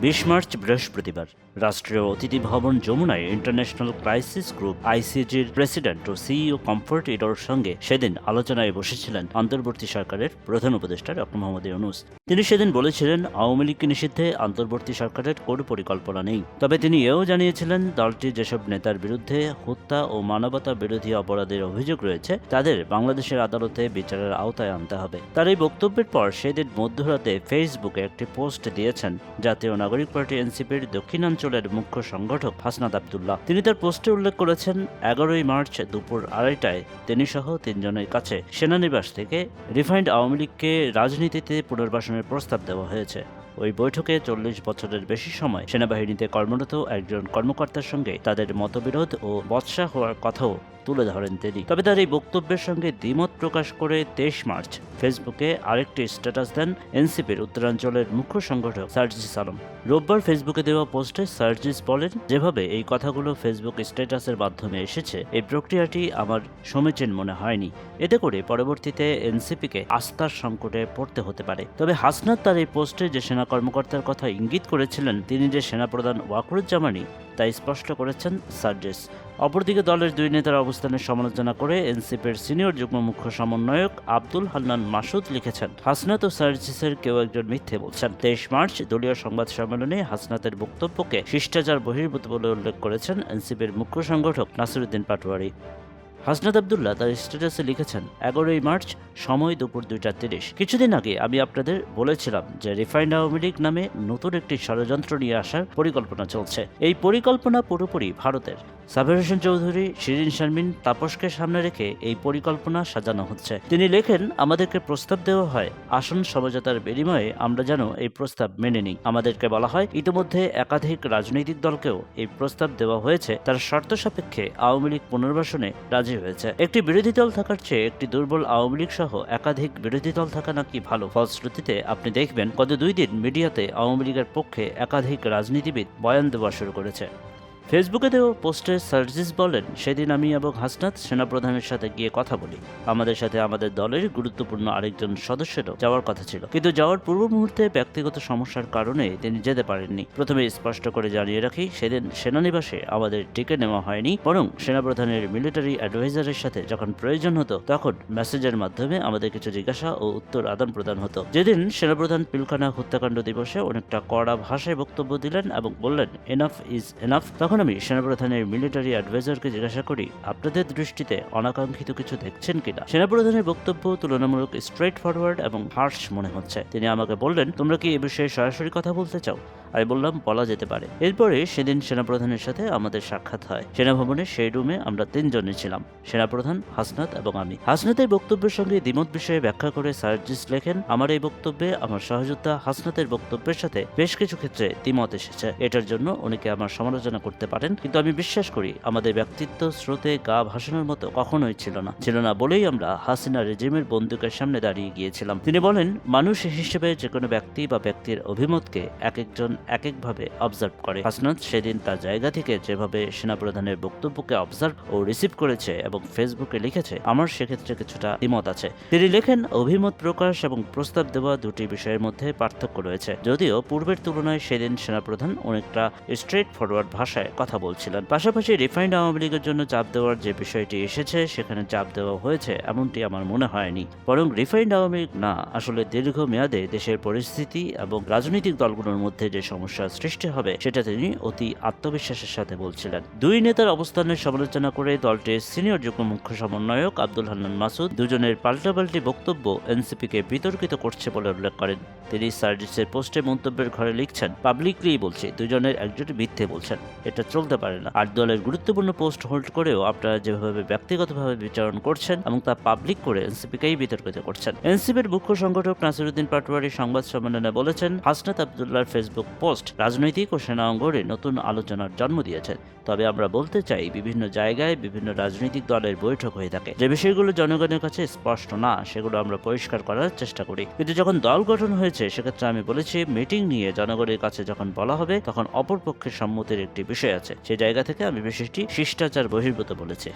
20 March বৃহস্পতিবার রাষ্ট্রীয় অতিথি ভবন যমুনায় ইন্টারন্যাশনাল ক্রাইসিস গ্রুপ আইসিজির প্রেসিডেন্ট ও সিইও কমফোর্ট ইডোর সঙ্গে সেদিন আলোচনায় বসেছিলেন অন্তর্বর্তী সরকারের প্রধান উপদেষ্টা ডক্টর মোহাম্মদ ইউনূস। তিনি সেদিন বলেছিলেন, আওয়ামী লীগকে নিষিদ্ধে অন্তর্বর্তী সরকারের কোনো পরিকল্পনা নেই। তবে তিনি এও জানিয়েছিলেন, দলটি যেসব নেতার বিরুদ্ধে হত্যা ও মানবতা বিরোধী অপরাধের অভিযোগ রয়েছে তাদের বাংলাদেশের আদালতে বিচারের আওতায় আনতে হবে। তার এই বক্তব্যের পর সেদিন মধ্যরাতে ফেসবুকে একটি পোস্ট দিয়েছেন জাতীয় নাগরিক পার্টি এনসিপির দক্ষিণাঞ্চলের মুখ্য সংগঠক হাসনাত আব্দুল্লাহ। তিনি তার পোস্টে উল্লেখ করেছেন, 11 মার্চ দুপুর 2:30টায় তিনি সহ 3 জনের কাছে সেনানিবাস থেকে রিফাইন্ড আওয়ামী লীগকে রাজনীতিতে পুনর্বাসনের প্রস্তাব দেওয়া হয়েছে। ওই বৈঠকে 40 বছরের বেশি সময় সেনাবাহিনীতে কর্মরত একজন কর্মকর্তার সঙ্গে তাদের মতবিরোধ ও বচসা হওয়ার কথাও তুলে ধরেন তিনি। তবে তার এই বক্তব্যের সঙ্গে দ্বিমত প্রকাশ করে 23 মার্চ ফেসবুকে আরেকটি স্ট্যাটাস দেন এনসিপির উত্তরাঞ্চলের মুখ্য সংগঠক সার্জিস আলম। রোববার ফেসবুকে দেওয়া পোস্টে সার্জিস বলেন, যেভাবে এই কথাগুলো ফেসবুক স্ট্যাটাসের মাধ্যমে এসেছে, এই প্রক্রিয়াটি আমার সমীচীন মনে হয়নি। এতে করে পরবর্তীতে এনসিপিকে আস্থার সংকটে পড়তে হতে পারে। তবে হাসনাত তার এই পোস্টে যে সেনা কর্মকর্তার কথা ইঙ্গিত করেছিলেন তিনি যে সেনাপ্রধান ওয়াকরুজ্জামানই তা স্পষ্ট করেছেন সার্জিস। অপরদিকে দলের 2 নেতার অবস্থানের সমালোচনা করে এনসিপির সিনিয়র যুগ্ম মুখ্য সমন্বয়ক আব্দুল হান্নান মাসুদ লিখেছেন, হাসনাত ও সার্জিসের কেউ একজন মিথ্যে বলছেন। 23 মার্চ দলীয় সংবাদ সম্মেলনে হাসনাতের বক্তব্যকে শিষ্টাচার বহির্ভূত বলে উল্লেখ করেছেন এনসিপির মুখ্য সংগঠক নাসিরউদ্দিন পাটোয়ারি। হাসনাত আব্দুল্লাহ তার স্ট্যাটাসে লিখেছেন, 11 মার্চ সময় দুপুর 2:30। কিছুদিন আগে আমি আপনাদের বলেছিলাম যে রিফাইন্ড আওয়ামী লীগ নামে নতুন একটি ষড়যন্ত্র নিয়ে আসার পরিকল্পনা চলছে। এই পরিকল্পনা পুরোপুরি ভারতের। সাবের হোসেন চৌধুরী, শিরিন শারমিন, তাপসকে সামনে রেখে এই পরিকল্পনা সাজানো হচ্ছে। তিনি লেখেন, আমাদেরকে প্রস্তাব দেওয়া হয়, আসন সমঝোতার বিনিময়ে আমরা যেন এই প্রস্তাব মেনে নিই। আমাদেরকে বলা হয় ইতিমধ্যে একাধিক রাজনৈতিক দলকেও এই প্রস্তাব দেওয়া হয়েছে, তার শর্ত সাপেক্ষে আওয়ামী লীগ পুনর্বাসনে রাজি হয়েছে। একটি বিরোধী দল থাকার চেয়ে একটি দুর্বল আওয়ামী লীগ সহ একাধিক বিরোধী দল থাকা নাকি ভালো। ফলশ্রুতিতে আপনি দেখবেন গত 2 দিন মিডিয়াতে আওয়ামী লীগের পক্ষে একাধিক রাজনীতিবিদ বয়ান দেওয়া শুরু করেছে। ফেসবুকে দেওয়া পোস্টে সার্জিস বলেন, সেদিন আমি এবং হাসনাত সেনাপ্রধানের সাথে গিয়ে কথা বলি। আমাদের সাথে আমাদের দলের গুরুত্বপূর্ণ আরেকজন সদস্যেরও যাওয়ার কথা ছিল, কিন্তু যাওয়ার পূর্ব মুহূর্তে ব্যক্তিগত সমস্যার কারণে তিনি যেতে পারেননি। প্রথমে স্পষ্ট করে জানিয়ে রাখি, সেদিন সেনানিবাসে আমাদের ডেকে নেওয়া হয়নি, বরং সেনাপ্রধানের মিলিটারি অ্যাডভাইজারের সাথে যখন প্রয়োজন হতো তখন মেসেজের মাধ্যমে আমাদের কিছু জিজ্ঞাসা ও উত্তর আদান প্রদান হতো। যেদিন সেনাপ্রধান পিলখানা হত্যাকাণ্ড দিবসে অনেকটা কড়া ভাষায় বক্তব্য দিলেন এবং বললেন এনাফ ইজ এনাফ, তখন আমি সেনাপ্রধানের মিলিটারি অ্যাডভাইজারকে জিজ্ঞাসা করি, আপনাদের দৃষ্টিতে অনাকাঙ্ক্ষিত কিছু দেখছেন কিনা? সেনাপ্রধানের বক্তব্য তুলনামূলক স্ট্রেট ফরওয়ার্ড এবং হার্শ মনে হচ্ছে। তিনি আমাকে বললেন, তোমরা কি এ বিষয়ে সরাসরি কথা বলতে চাও? আমি বললাম, বলা যেতে পারে। এরপরে সেদিন সেনাপ্রধানের সাথে আমাদের সাক্ষাৎ হয়। সেনাভবনের সেই রুমে আমরা 3 জনই ছিলাম, সেনাপ্রধান, হাসনাত এবং আমি। হাসনাতের বক্তব্যের সঙ্গে দ্বিমত বিষয়ে ব্যাখ্যা করে সার্জিস লেখেন, আমার এই বক্তব্যে আমার সহযোদ্ধা হাসনাতের বক্তব্যের সাথে বেশ কিছু ক্ষেত্রে দ্বিমত এসেছে। এটার জন্য অনেকে আমার সমালোচনা করতে পারেন, কিন্তু আমি বিশ্বাস করি আমাদের ব্যক্তিত্ব স্রোতে গা ভাসানোর মতো কখনোই ছিল না বলেই আমরা হাসিনা রেজিমের বন্দুকের সামনে দাঁড়িয়ে গিয়েছিলাম। তিনি বলেন, মানুষ হিসেবে যে কোনো ব্যক্তি বা ব্যক্তির অভিমতকে এক একজন এক একভাবে অবজার্ভ করে। হাসনাত সেদিন তার জায়গা থেকে যেভাবে সেনাপ্রধানের বক্তব্যকে অবজার্ভ ও রিসিভ করেছে এবং ফেসবুকে লিখেছে, আমার সেক্ষেত্রে কিছুটা দ্বিমত আছে। তিনি লেখেন, অভিমত প্রকাশ এবং প্রস্তাব দেওয়া দুটি বিষয়ের মধ্যে পার্থক্য রয়েছে। যদিও পূর্বের তুলনায় সেদিন সেনাপ্রধান অনেকটা স্ট্রেট ফরওয়ার্ড ভাষায় কথা বলছিলেন। পাশাপাশি রিফাইন্ড আওয়ামী লীগের জন্য চাপ দেওয়ার যে বিষয়টি এসেছে সেখানে চাপ দেওয়া হয়েছে এমনটি আমার মনে হয়নি, বরং রিফাইন্ড আওয়ামী লীগ না, আসলে দীর্ঘমেয়াদে দেশের পরিস্থিতি এবং রাজনৈতিক দলগুলোর মধ্যে যে সমস্যার সৃষ্টি হবে সেটা তিনি অতি আত্মবিশ্বাসের সাথে বলছিলেন। 2 নেতার অবস্থানের সমালোচনা করে দলটির সিনিয়র যুগ্ম মুখ্য সমন্বয়ক আব্দুল হান্নান মাসুদ দুজনের পাল্টাপাল্টি বক্তব্য এনসিপিকে বিতর্কিত করছে বলে উল্লেখ করেন। তিনি সার্জিসের পোস্টে মন্তব্যের ঘরে লিখছেন, পাবলিকলি বলছে, 2 জনের একজন মিথ্যে বলছেন, এটা চলতে পারে না। আর দলের গুরুত্বপূর্ণ পোস্ট হোল্ড করেও আপনারা যেভাবে ব্যক্তিগতভাবে বিচারণ করছেন এবং তা পাবলিক করে এনসিপিকেই বিতর্কিত করছেন। এনসিপির মুখ্য সংগঠক নাসিরউদ্দিন পাটোয়ারি সংবাদ সম্মেলনে বলেছেন, হাসনাত আব্দুল্লাহর ফেসবুক পোস্ট রাজনৈতিক ও সেনা অঙ্গনে নতুন আলোচনার জন্ম দিয়েছে। তবে আমরা বলতে চাই, বিভিন্ন জায়গায় বিভিন্ন রাজনৈতিক দলের বৈঠক হয়ে থাকে। যে বিষয়গুলো জনগণের কাছে স্পষ্ট না সেগুলো আমরা পরিষ্কার করার চেষ্টা করি, কিন্তু যখন দল গঠন হয়েছে সেক্ষেত্রে আমি বলেছি, মিটিং নিয়ে জনগণের কাছে যখন বলা হবে তখন অপর পক্ষের সম্মতির একটি বিষয় আছে। সেই জায়গা থেকে আমি বিষয়টি শিষ্টাচার বহির্ভূত বলেছি।